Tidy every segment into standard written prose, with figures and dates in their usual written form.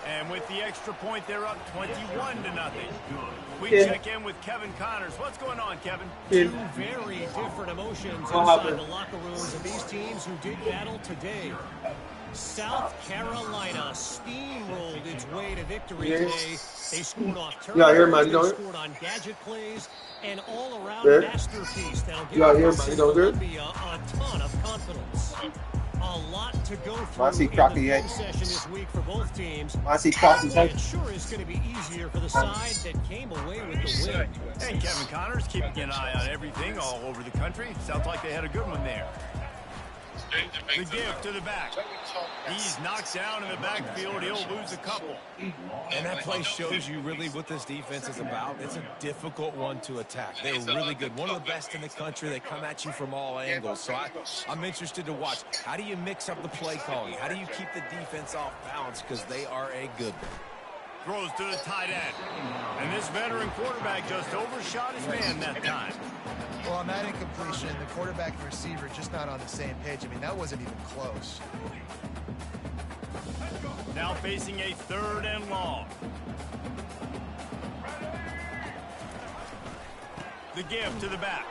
And with the extra point, they're up 21-0. We check in with Kevin Connors. What's going on, Kevin? Two very different emotions inside the locker rooms of these teams who did battle today. South Carolina steamrolled its way to victory today. They scored off turnovers, they scored on gadget plays, and all-around masterpiece that'll give Columbia a ton of confidence. A lot to go through in the film session this week for both teams. It sure is going to be easier for the side that came away with the win. And Kevin Connors keeping an eye on everything all over the country. Sounds like they had a good one there. The give to the back. He's knocked down in the backfield. He'll lose a couple. And that play shows you really what this defense is about. It's a difficult one to attack. They're really good. One of the best in the country. They come at you from all angles. So I'm interested to watch. How do you mix up the play calling? How do you keep the defense off balance? Because they are a good one. Throws to the tight end. And this veteran quarterback just overshot his man that time. Well, on that incompletion, the quarterback and receiver just not on the same page. I mean, that wasn't even close. Now facing a 3rd and long. The give to the back.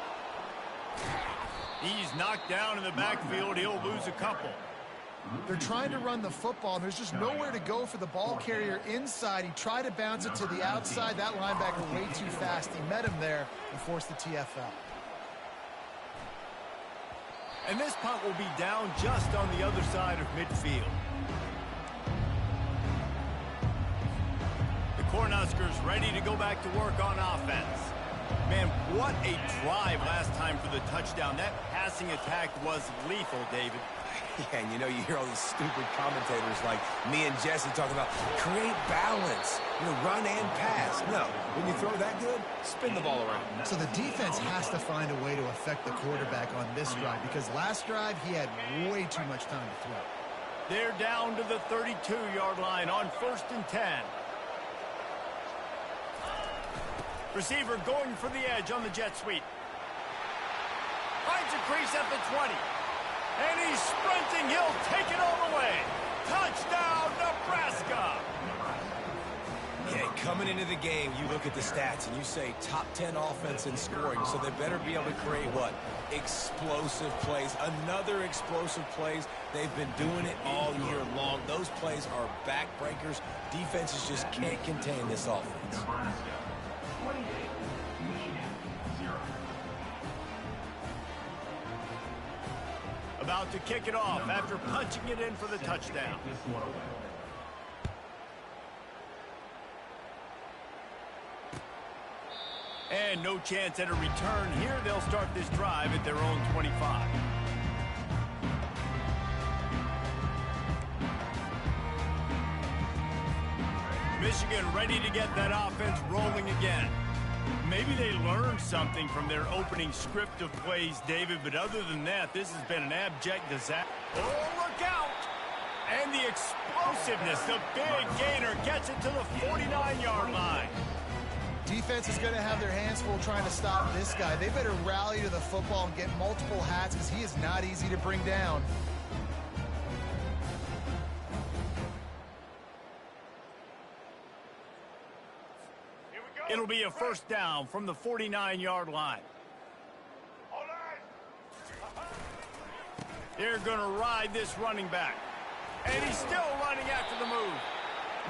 He's knocked down in the backfield. He'll lose a couple. They're trying to run the football, and there's just nowhere to go for the ball carrier inside. He tried to bounce it to the outside. That linebacker way too fast. He met him there and forced the TFL. And this punt will be down just on the other side of midfield. The Cornhuskers ready to go back to work on offense. Man, what a drive last time for the touchdown. That passing attack was lethal, David. Yeah, and you hear all these stupid commentators like me and Jesse talking about create balance, run and pass. No, when you throw that good, spin the ball around. So the defense has to find a way to affect the quarterback on this drive because last drive he had way too much time to throw. They're down to the 32-yard line on 1st and 10. Receiver going for the edge on the jet sweep. Finds a crease at the 20. And he's sprinting. He'll take it all the way. Touchdown, Nebraska. Yeah, coming into the game, you look at the stats and you say top 10 offense in scoring, so they better be able to create what? Explosive plays. Another explosive plays. They've been doing it all year long. Those plays are backbreakers. Defenses just can't contain this offense. About to kick it off after punching it in for the touchdown. And no chance at a return here. They'll start this drive at their own 25. Michigan ready to get that offense rolling again. Maybe they learned something from their opening script of plays, David, but other than that, this has been an abject disaster. Oh, look out! And the explosiveness, the big gainer gets it to the 49-yard line. Defense is going to have their hands full trying to stop this guy. They better rally to the football and get multiple hats because he is not easy to bring down. It'll be a 1st down from the 49-yard line. They're going to ride this running back. And he's still running after the move.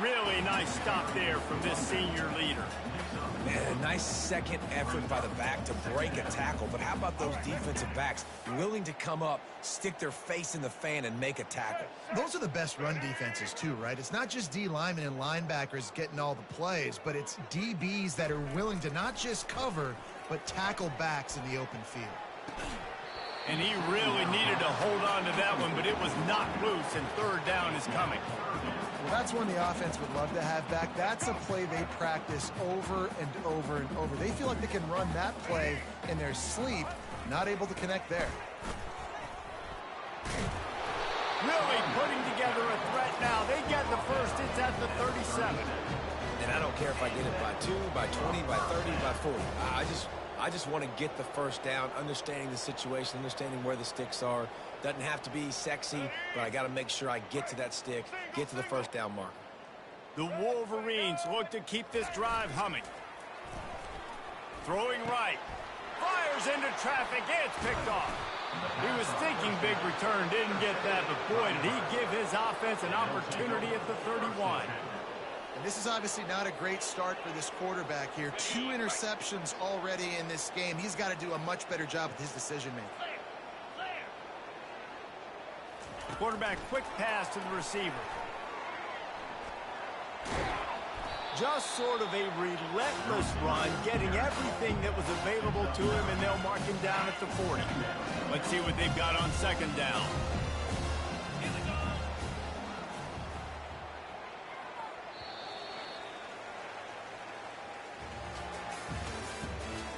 Really nice stop there from this senior leader. Man, a nice second effort by the back to break a tackle. But how about those defensive backs willing to come up, stick their face in the fan, and make a tackle? Those are the best run defenses, too, right? It's not just D linemen and linebackers getting all the plays, but it's DBs that are willing to not just cover, but tackle backs in the open field. And he really needed to hold on to that one, but it was knocked loose, and 3rd down is coming. Well, that's one the offense would love to have back. That's a play they practice over and over and over. They feel like they can run that play in their sleep, not able to connect there. Really putting together a threat now. They get the first. It's at the 37. And I don't care if I get it by 2, by 20, by 30, by 40. I just want to get the 1st down, understanding the situation, understanding where the sticks are, Doesn't have to be sexy, but I got to make sure I get to that stick, get to the first down marker. The Wolverines look to keep this drive humming. Throwing right. Fires into traffic. It's picked off. He was thinking big return, didn't get that, but boy, did he give his offense an opportunity at the 31. And this is obviously not a great start for this quarterback here. 2 interceptions already in this game. He's got to do a much better job with his decision-making. Quarterback quick pass to the receiver. Just sort of a relentless run, getting everything that was available to him, and they'll mark him down at the 40. Let's see what they've got on second down.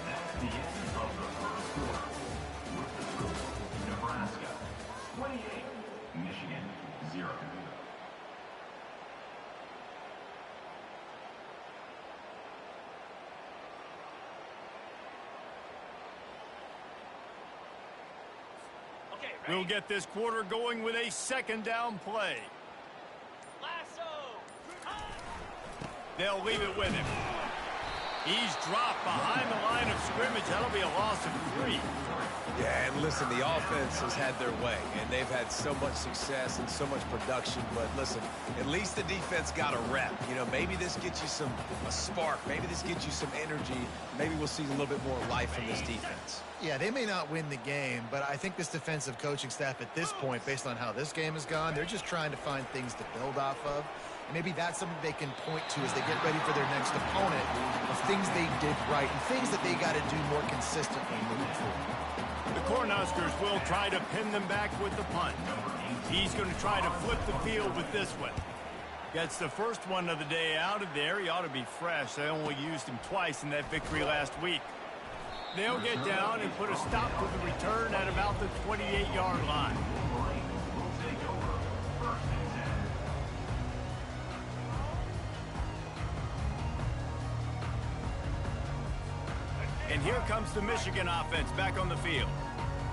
That's the end of the first quarter. With the score, Nebraska 28, Michigan 0. We'll get this quarter going with a second down play. They'll leave it with him. He's dropped behind the line of scrimmage. That'll be a loss of 3. Yeah, and listen, the offense has had their way, and they've had so much success and so much production. But listen, at least the defense got a rep. You know, maybe this gets you a spark. Maybe this gets you some energy. Maybe we'll see a little bit more life from this defense. Yeah, they may not win the game, but I think this defensive coaching staff at this point, based on how this game has gone, they're just trying to find things to build off of. And maybe that's something they can point to as they get ready for their next opponent, of things they did right and things that they got to do more consistently moving forward. The Cornhuskers will try to pin them back with the punt. He's going to try to flip the field with this one. Gets the first one of the day out of there. He ought to be fresh. They only used him twice in that victory last week. They'll get down and put a stop to the return at about the 28-yard line. And here comes the Michigan offense back on the field.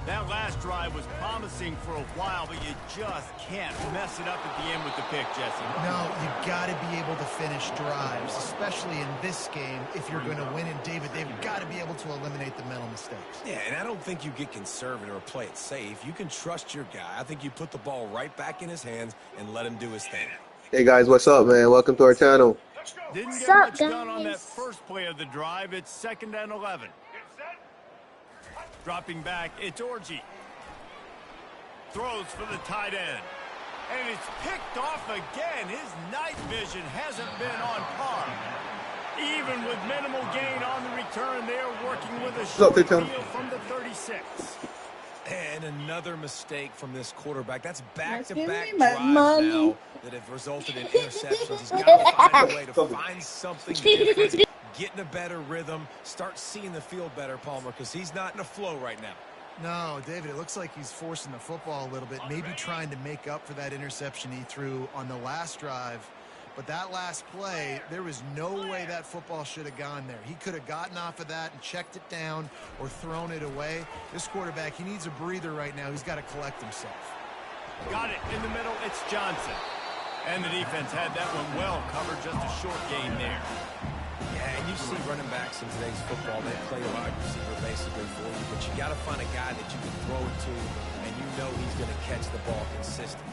That last drive was promising for a while, but you just can't mess it up at the end with the pick, Jesse. No, you got to be able to finish drives, especially in this game. If you're going to win, and they've got to be able to eliminate the mental mistakes. Yeah, and I don't think you get conservative or play it safe. You can trust your guy. I think you put the ball right back in his hands and let him do his thing. Hey guys, what's up, man? Welcome to our channel. Didn't get much done on that first play of the drive. It's 2nd and 11. Dropping back, it's Orji. Throws for the tight end. And it's picked off again. His night vision hasn't been on par. Even with minimal gain on the return, they're working with a short field from the 36. And another mistake from this quarterback. That's back-to-back drives now that have resulted in interceptions. He's got to find a way to find something different, get in a better rhythm, start seeing the field better, Palmer, because he's not in a flow right now. No, David, it looks like he's forcing the football a little bit, maybe trying to make up for that interception he threw on the last drive. But that last play, there was no way that football should have gone there. He could have gotten off of that and checked it down or thrown it away. This quarterback, he needs a breather right now. He's got to collect himself. Got it in the middle. It's Johnson. And the defense had that one well covered. Just a short gain there. Yeah, and you see running backs in today's football, they play wide receiver basically for you, but you got to find a guy that you can throw it to, and you know he's going to catch the ball consistently.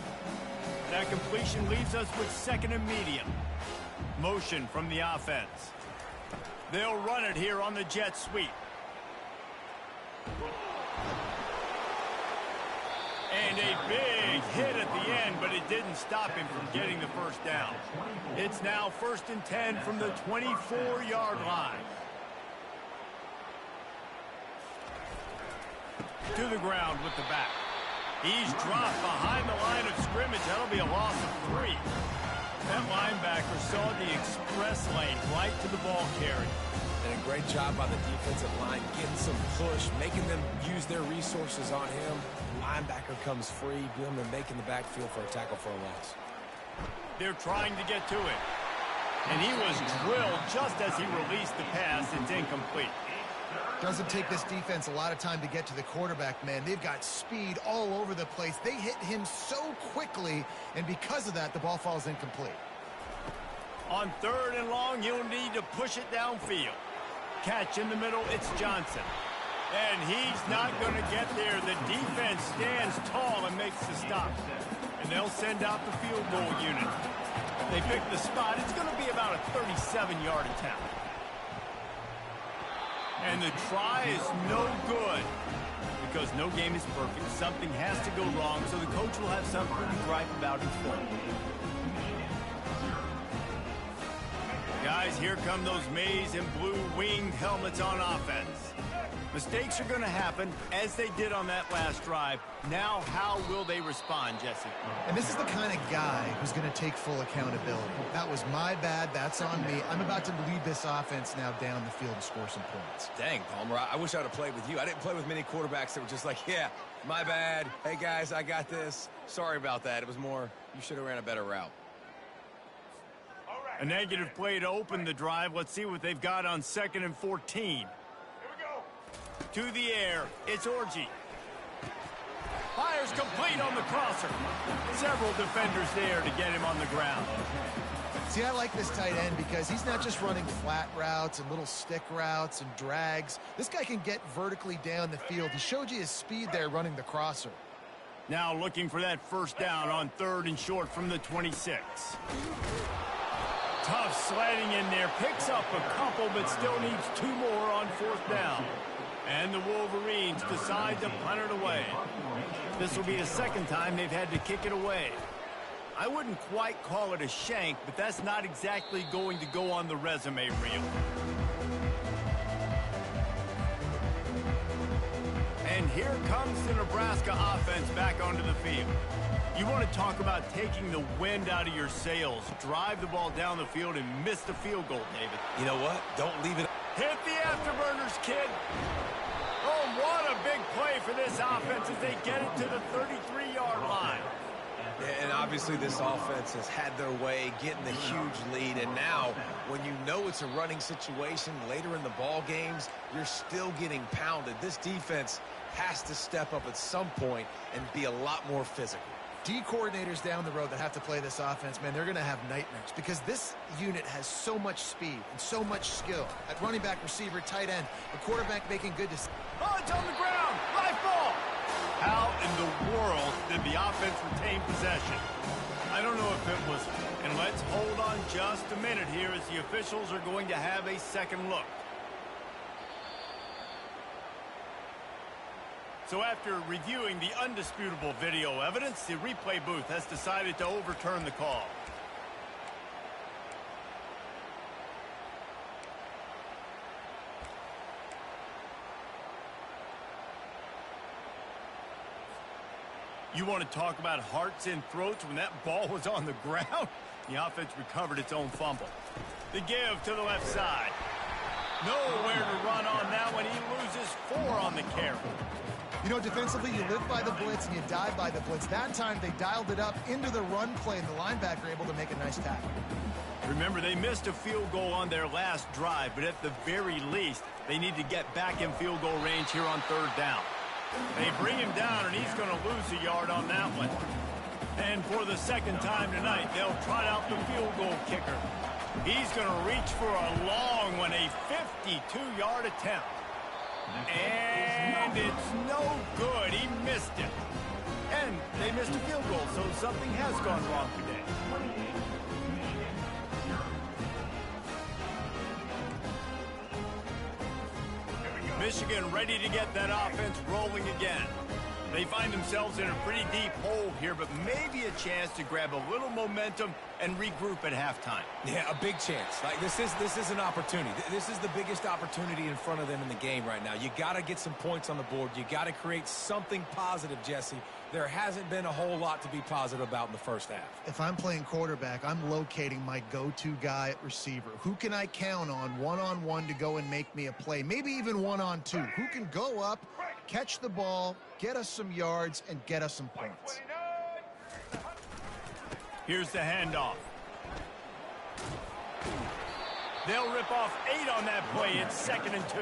That completion leaves us with 2nd and medium. Motion from the offense. They'll run it here on the jet sweep. And a big hit at the end, but it didn't stop him from getting the first down. It's now 1st and 10 from the 24-yard line. To the ground with the back. He's dropped behind the line of scrimmage. That'll be a loss of 3. That linebacker saw the express lane right to the ball carrier. And a great job by the defensive line, getting some push, making them use their resources on him. Linebacker comes free, doing them making the backfield for a tackle for a loss. They're trying to get to it. And he was drilled just as he released the pass. It's incomplete. Doesn't take this defense a lot of time to get to the quarterback, man. They've got speed all over the place. They hit him so quickly, and because of that, the ball falls incomplete. On 3rd and long, you'll need to push it downfield. Catch in the middle, it's Johnson. And he's not going to get there. The defense stands tall and makes the stop. And they'll send out the field goal unit. They pick the spot. It's going to be about a 37-yard attempt. And the try is no good because no game is perfect. Something has to go wrong, so the coach will have something to gripe about in film. Guys, here come those maize and blue winged helmets on offense. Mistakes are going to happen, as they did on that last drive. Now, how will they respond, Jesse? And this is the kind of guy who's going to take full accountability. That was my bad. That's on me. I'm about to lead this offense now down the field and score some points. Dang, Palmer, I wish I would have played with you. I didn't play with many quarterbacks that were just like, yeah, my bad. Hey, guys, I got this. Sorry about that. It was more, you should have ran a better route. A negative play to open the drive. Let's see what they've got on 2nd and 14. To the air, it's Orji. Fires complete on the crosser. Several defenders there to get him on the ground. See, I like this tight end because he's not just running flat routes and little stick routes and drags. This guy can get vertically down the field. He showed you his speed there running the crosser. Now looking for that 1st down on 3rd and short from the 26. Tough sledding in there. Picks up a couple, but still needs 2 more on 4th down. And the Wolverines decide to punt it away. This will be the 2nd time they've had to kick it away. I wouldn't quite call it a shank, but that's not exactly going to go on the resume reel. And here comes the Nebraska offense back onto the field. You want to talk about taking the wind out of your sails. Drive the ball down the field and miss the field goal, David. You know what? Don't leave it. Hit the afterburners, kid. Oh, what a big play for this offense as they get it to the 33-yard line. And obviously this offense has had their way, getting the huge lead. And now, when you know it's a running situation later in the ball games, you're still getting pounded. This defense has to step up at some point and be a lot more physical. D coordinators down the road that have to play this offense, man, they're going to have nightmares because this unit has so much speed and so much skill. At running back, receiver, tight end, the quarterback making good decisions. Oh, it's on the ground. Live ball. How in the world did the offense retain possession? I don't know if it was. And let's hold on just a minute here as the officials are going to have a second look. So after reviewing the undisputable video evidence, the replay booth has decided to overturn the call. You want to talk about hearts and throats when that ball was on the ground? The offense recovered its own fumble. The give to the left side. Nowhere to run on that one. He loses 4 on the carry. You know, defensively, you live by the blitz and you die by the blitz. That time, they dialed it up into the run play, and the linebacker able to make a nice tackle. Remember, they missed a field goal on their last drive, but at the very least, they need to get back in field goal range here on 3rd down. They bring him down, and he's going to lose a yard on that one. And for the 2nd time tonight, they'll trot out the field goal kicker. He's going to reach for a long one, a 52-yard attempt. And it's no good. He missed it. And they missed a field goal, so something has gone wrong today. Michigan ready to get that offense rolling again. They find themselves in a pretty deep hole here, but maybe a chance to grab a little momentum and regroup at halftime. Yeah, a big chance. Like this is an opportunity. This is the biggest opportunity in front of them in the game right now. You got to get some points on the board. You got to create something positive, Jesse. There hasn't been a whole lot to be positive about in the first half. If I'm playing quarterback, I'm locating my go-to guy at receiver. Who can I count on one-on-one to go and make me a play? Maybe even one-on-two. Who can go up, catch the ball, get us some yards, and get us some points? Here's the handoff. They'll rip off 8 on that play. It's 2nd and 2.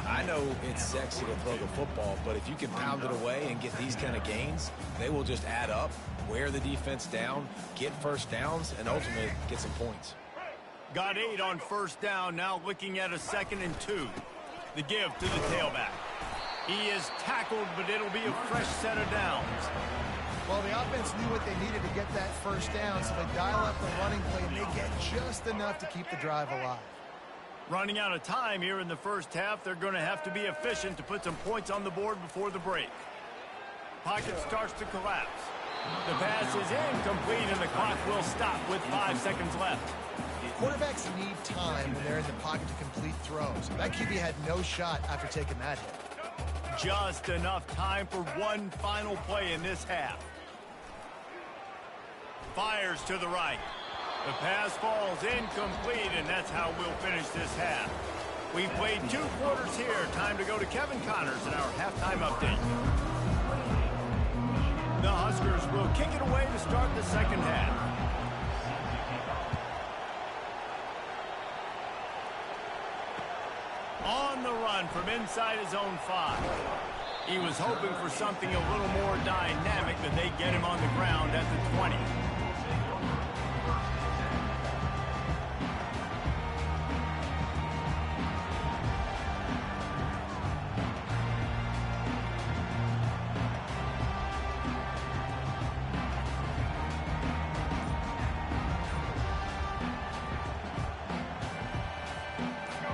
I know it's sexy to throw the football, but if you can pound it away and get these kind of gains, they will just add up, wear the defense down, get first downs, and ultimately get some points. Got 8 on first down, now looking at a 2nd and 2. The give to the tailback. He is tackled, but it'll be a fresh set of downs. Well, the offense knew what they needed to get that first down, so they dial up the running play, and they get just enough to keep the drive alive. Running out of time here in the first half, they're going to have to be efficient to put some points on the board before the break. Pocket starts to collapse. The pass is incomplete, and the clock will stop with 5 seconds left. Quarterbacks need time when they're in the pocket to complete throws. That QB had no shot after taking that hit. Just enough time for one final play in this half. Fires to the right. The pass falls incomplete, and that's how we'll finish this half. We've played 2 quarters here. Time to go to Kevin Connors in our halftime update. The Huskers will kick it away to start the second half. On the run from inside his own 5. He was hoping for something a little more dynamic, but they get him on the ground at the 20.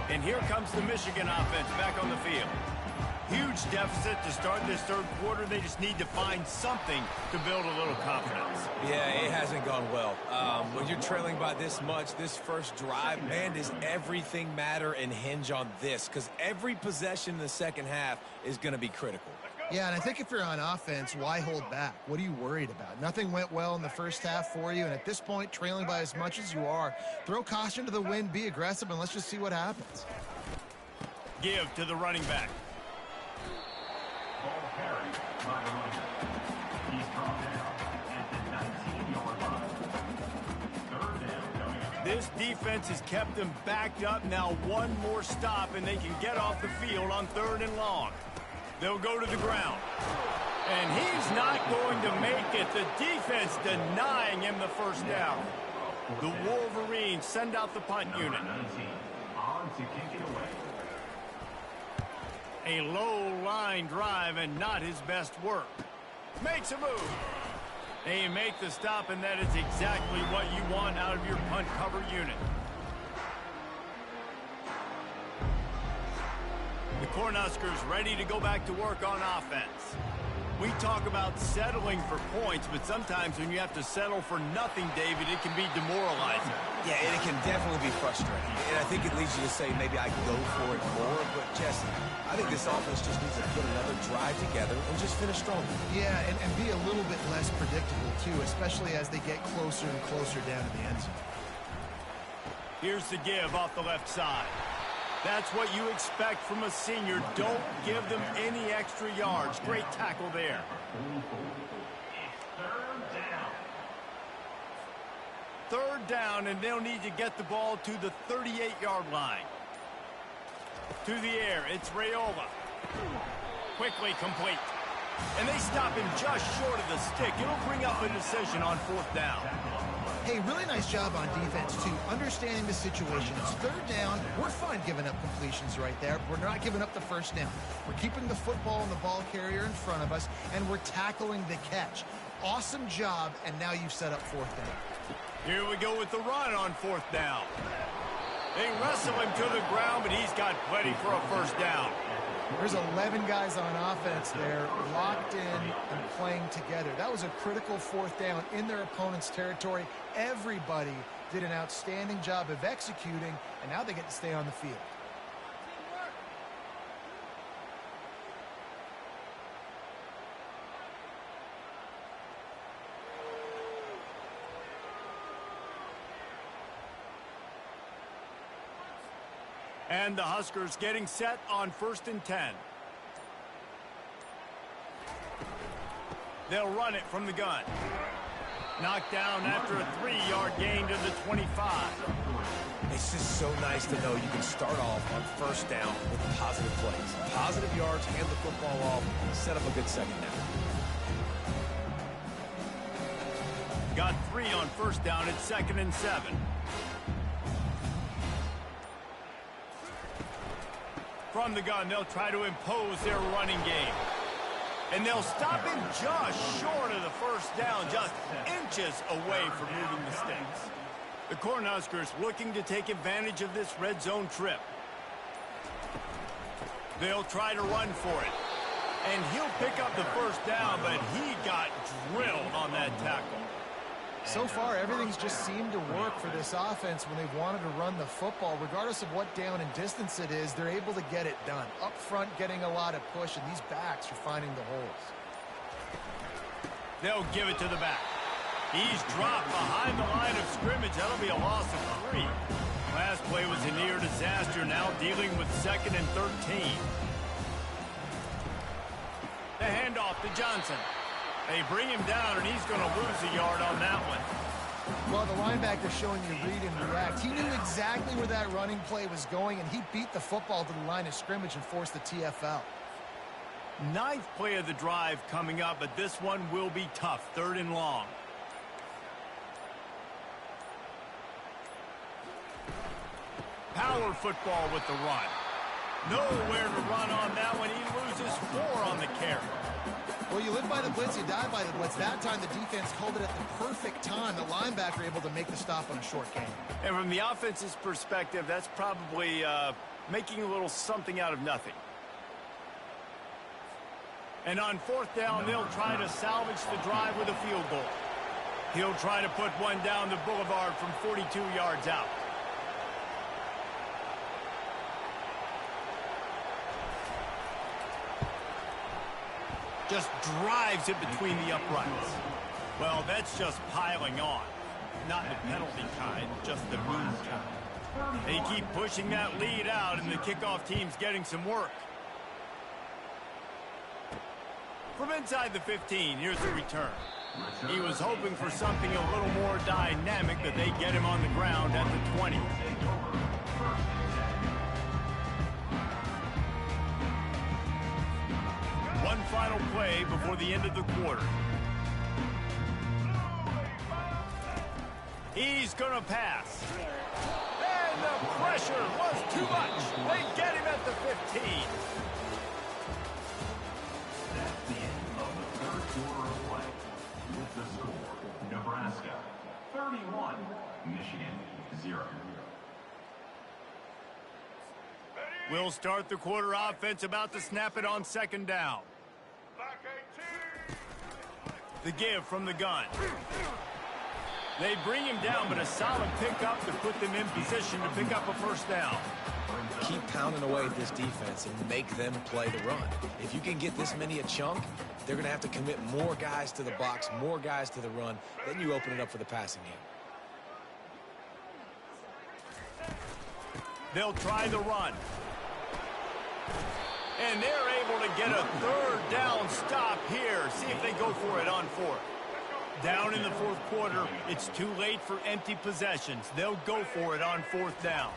And here comes the Michigan offense back on the field. Huge deficit to start this third quarter. They just need to find something to build a little confidence. Yeah, it hasn't gone well. When you're trailing by this much, this first drive, man, does everything matter and hinge on this? Because every possession in the second half is going to be critical. Yeah, and I think if you're on offense, why hold back? What are you worried about? Nothing went well in the first half for you, and at this point, trailing by as much as you are, throw caution to the wind, be aggressive, and let's just see what happens. Give to the running back. Ball carried by the running back. He's brought down at the 19-yard line. Third down coming up. This defense has kept them backed up. Now one more stop, and they can get off the field on 3rd and long. They'll go to the ground. And he's not going to make it. The defense denying him the first down. The Wolverines send out the punt unit. 19 on to kick it away. A low line drive and not his best work. Makes a move. They make the stop, and that is exactly what you want out of your punt cover unit. The Cornhuskers ready to go back to work on offense. We talk about settling for points, but sometimes when you have to settle for nothing, David, it can be demoralizing. Yeah, and it can definitely be frustrating. And I think it leads you to say maybe I can go for it more. But, Jesse, I think this offense just needs to put another drive together and just finish strong. Yeah, and be a little bit less predictable, too, especially as they get closer and closer down to the end zone. Here's the give off the left side. That's what you expect from a senior. Don't give them any extra yards. Great tackle there. Third down, and they'll need to get the ball to the 38-yard line. To the air, it's Raiola. Quickly complete. And they stop him just short of the stick. It'll bring up a decision on 4th down. Hey, really nice job on defense, too, understanding the situation. It's 3rd down. We're fine giving up completions right there. We're not giving up the first down. We're keeping the football and the ball carrier in front of us, and we're tackling the catch. Awesome job, and now you've set up 4th down. Here we go with the run on 4th down. They wrestle him to the ground, but he's got plenty for a first down. There's 11 guys on offense there locked in and playing together. That was a critical 4th down in their opponent's territory. Everybody did an outstanding job of executing, and now they get to stay on the field. And the Huskers getting set on 1st and 10. They'll run it from the gun. Knocked down after a 3-yard gain to the 25. It's just so nice to know you can start off on first down with positive plays. Positive yards, hand the football off, set up a good second down. Got 3 on first down at 2nd and 7. From the gun, they'll try to impose their running game. And they'll stop him just short of the first down, just inches away from moving the sticks. The Cornhuskers looking to take advantage of this red zone trip. They'll try to run for it. And he'll pick up the first down, but he got drilled on that tackle. So far, everything's just seemed to work for this offense when they've wanted to run the football. Regardless of what down and distance it is, they're able to get it done. Up front, getting a lot of push, and these backs are finding the holes. They'll give it to the back. He's dropped behind the line of scrimmage. That'll be a loss of 3. Last play was a near disaster, now dealing with 2nd and 13. The handoff to Johnson. They bring him down, and he's going to lose a yard on that one. Well, the linebacker showing you read and react. He knew exactly where that running play was going, and he beat the football to the line of scrimmage and forced the TFL. 9th play of the drive coming up, but this one will be tough. 3rd and long. Power football with the run. Nowhere to run on that one. He loses 4 on the carry. Well, you live by the blitz, you die by the blitz. That time the defense called it at the perfect time. The linebacker able to make the stop on a short gain. And from the offense's perspective, that's probably making a little something out of nothing. And on 4th down, they'll try to salvage the drive with a field goal. He'll try to put one down the boulevard from 42 yards out. Just drives it between the uprights. Well, that's just piling on. Not the penalty kind, just the mean kind. They keep pushing that lead out, and the kickoff team's getting some work. From inside the 15, here's the return. He was hoping for something a little more dynamic, but they get him on the ground at the 20. One final play before the end of the quarter. He's going to pass. And the pressure was too much. They get him at the 15. That's the end of the 3rd quarter of play. With the score, Nebraska 31, Michigan 0. We'll start the quarter offense, about to snap it on 2nd down. The give from the gun. They bring him down, but a solid pickup to put them in position to pick up a first down. Keep pounding away at this defense and make them play the run. If you can get this many a chunk, they're going to have to commit more guys to the box, more guys to the run. Then you open it up for the passing game. They'll try the run. And they're able to get a 3rd down stop here. See if they go for it on 4th. Down in the 4th quarter, it's too late for empty possessions. They'll go for it on 4th down.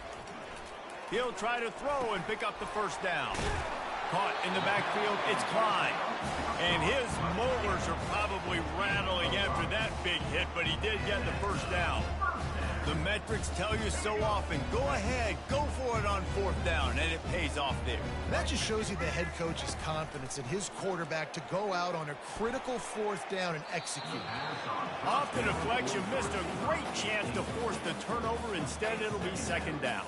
He'll try to throw and pick up the first down. Caught in the backfield, it's Klein. And his molars are probably rattling after that big hit, but he did get the first down. The metrics tell you so often, go ahead, go for it on 4th down, and it pays off there. That just shows you the head coach's confidence in his quarterback to go out on a critical 4th down and execute. Off the deflection, missed a great chance to force the turnover. Instead, it'll be 2nd down.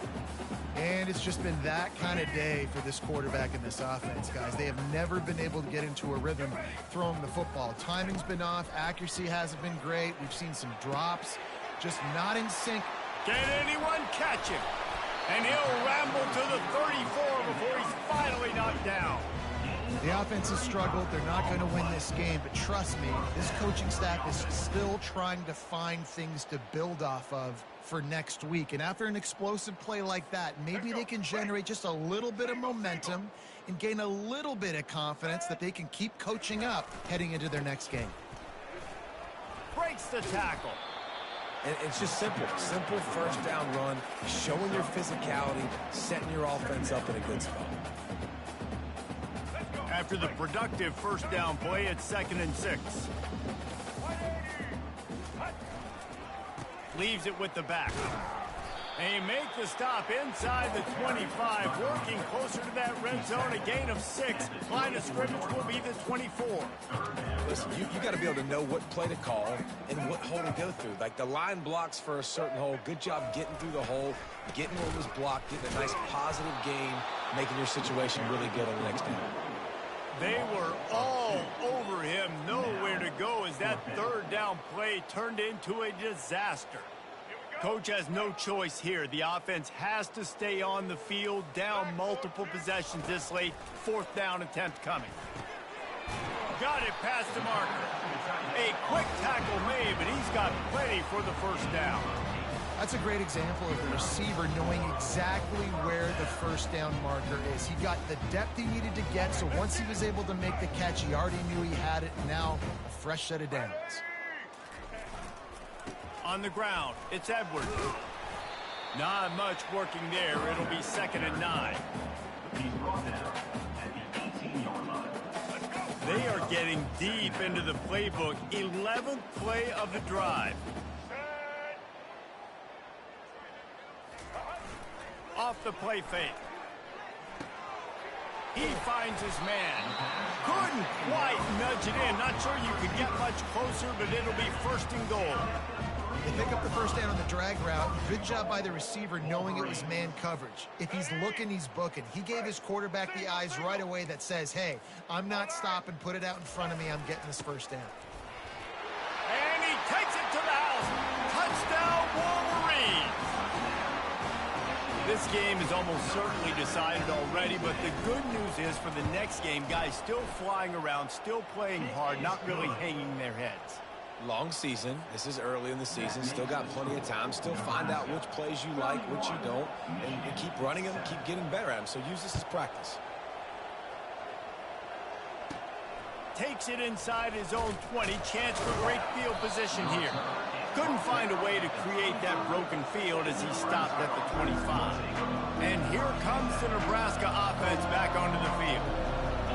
And it's just been that kind of day for this quarterback in this offense, guys. They have never been able to get into a rhythm throwing the football. Timing's been off. Accuracy hasn't been great. We've seen some drops. Just not in sync. Can anyone catch him? And he'll ramble to the 34 before he's finally knocked down. The offense has struggled. They're not going to win this game, but trust me, this coaching staff is still trying to find things to build off of for next week. And after an explosive play like that, maybe they can generate just a little bit of momentum and gain a little bit of confidence that they can keep coaching up heading into their next game. breaks the tackle. And it's just simple first down run, showing your physicality, setting your offense up in a good spot. After the productive first down play, it's 2nd and 6. Leaves it with the back. They make the stop inside the 25, working closer to that red zone, a gain of 6. Line of scrimmage will be the 24. Listen, you got to be able to know what play to call and what hole to go through. Like the line blocks for a certain hole. Good job getting through the hole, getting what was blocked, getting a nice positive gain, making your situation really good on the next down. They were all over him, nowhere to go as that third down play turned into a disaster. Coach has no choice here. The offense has to stay on the field, down multiple possessions this late. 4th down attempt coming. Got it past the marker. A quick tackle made, but he's got plenty for the first down. That's a great example of the receiver knowing exactly where the first down marker is. He got the depth he needed to get, so once he was able to make the catch, he already knew he had it. Now, a fresh set of downs. On the ground, it's Edwards. Not much working there. It'll be 2nd and 9. He's brought down at the 18-yard line. They are getting deep into the playbook. 11th play of the drive. Off the play fake. He finds his man. Couldn't quite nudge it in. Not sure you could get much closer, but it'll be 1st and goal. They pick up the first down on the drag route. Good job by the receiver knowing it was man coverage. If he's looking, he's booking. He gave his quarterback the eyes right away that says, hey, I'm not stopping. Put it out in front of me. I'm getting this first down. And he takes it to the house. Touchdown, Wolverines. This game is almost certainly decided already, but the good news is for the next game, guys still flying around, still playing hard, not really hanging their heads. Long season. This is early in the season. Still got plenty of time. Still find out which plays you like, which you don't, and keep running them, keep getting better at them. So use this as practice. Takes it inside his own 20. Chance for great field position here. Couldn't find a way to create that broken field as he stopped at the 25. And here comes the Nebraska offense back onto the field.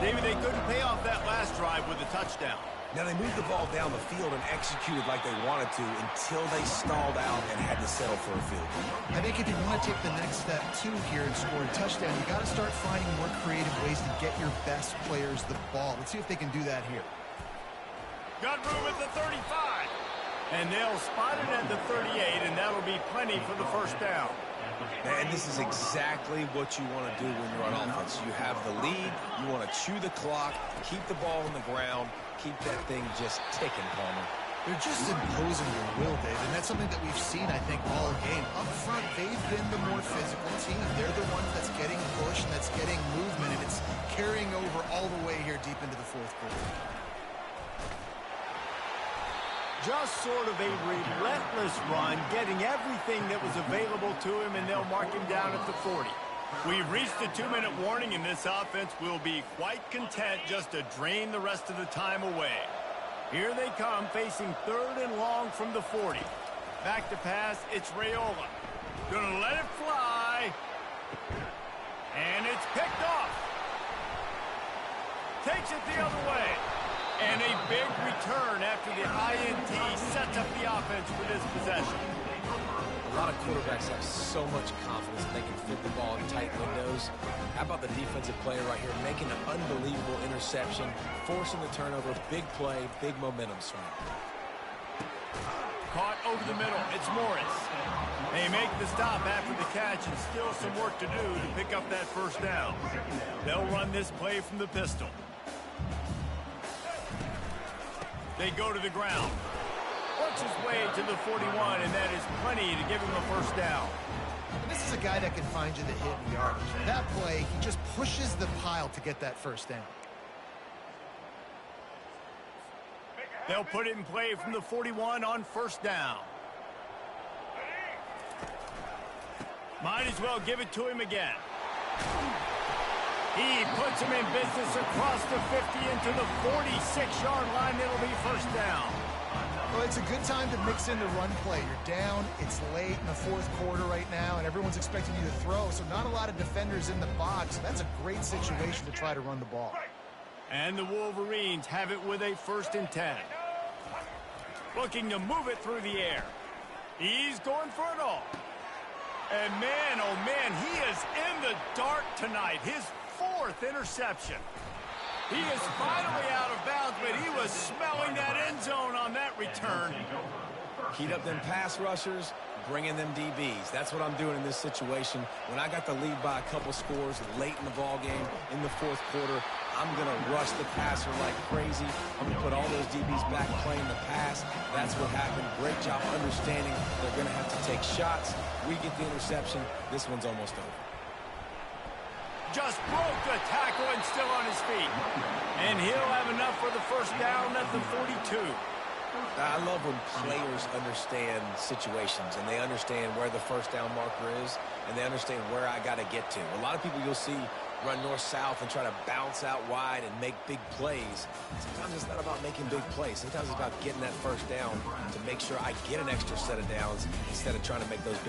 David, they couldn't pay off that last drive with a touchdown. Now, they moved the ball down the field and executed like they wanted to until they stalled out and had to settle for a field goal. I think if you want to take the next step, too, here and score a touchdown, you got to start finding more creative ways to get your best players the ball. Let's see if they can do that here. Got room at the 35. And they'll spot it at the 38, and that'll be plenty for the first down. And this is exactly what you want to do when you're on offense. You have the lead. You want to chew the clock, keep the ball on the ground, keep that thing just ticking, Palmer. They're just imposing their will, Dave, and that's something that we've seen, I think, all game. Up front, they've been the more physical team. They're the ones that's getting push and that's getting movement, and it's carrying over all the way here deep into the fourth quarter. Just sort of a relentless run, getting everything that was available to him, and they'll mark him down at the 40. We've reached the 2-minute warning, and this offense will be quite content just to drain the rest of the time away. Here they come, facing 3rd and long from the 40. Back to pass, it's Raiola. Gonna let it fly. And it's picked off. Takes it the other way. And a big return after the INT sets up the offense for this possession. A lot of quarterbacks have so much confidence that they can fit the ball in tight windows. How about the defensive player right here making an unbelievable interception, forcing the turnover, big play, big momentum swing. Caught over the middle. It's Morris. They make the stop after the catch, and still some work to do to pick up that first down. They'll run this play from the pistol. They go to the ground. Works his way to the 41, and that is plenty to give him a first down. And this is a guy that can find you the hit and yardage. That play, he just pushes the pile to get that first down. They'll put it in play from the 41 on first down. Might as well give it to him again. He puts him in business across the 50 into the 46-yard line. It'll be first down. Well, it's a good time to mix in the run play. You're down, it's late in the fourth quarter right now, and everyone's expecting you to throw, so not a lot of defenders in the box. So that's a great situation to try to run the ball. And the Wolverines have it with a 1st and 10. Looking to move it through the air. He's going for it all. And man, oh man, he is in the dark tonight. His 4th interception. He is finally out of bounds, but he was smelling that end zone on that return. Heat up them pass rushers, bring in them DBs. That's what I'm doing in this situation. When I got the lead by a couple scores late in the ball game in the fourth quarter, I'm going to rush the passer like crazy. I'm going to put all those DBs back playing the pass. That's what happened. Great job understanding they're going to have to take shots. We get the interception. This one's almost over. Just broke the tackle and still on his feet. And he'll have enough for the 1st down at the 42. I love when players understand situations and they understand where the 1st down marker is and they understand where I got to get to. A lot of people you'll see run north-south and try to bounce out wide and make big plays. Sometimes it's not about making big plays. Sometimes it's about getting that 1st down to make sure I get an extra set of downs instead of trying to make those big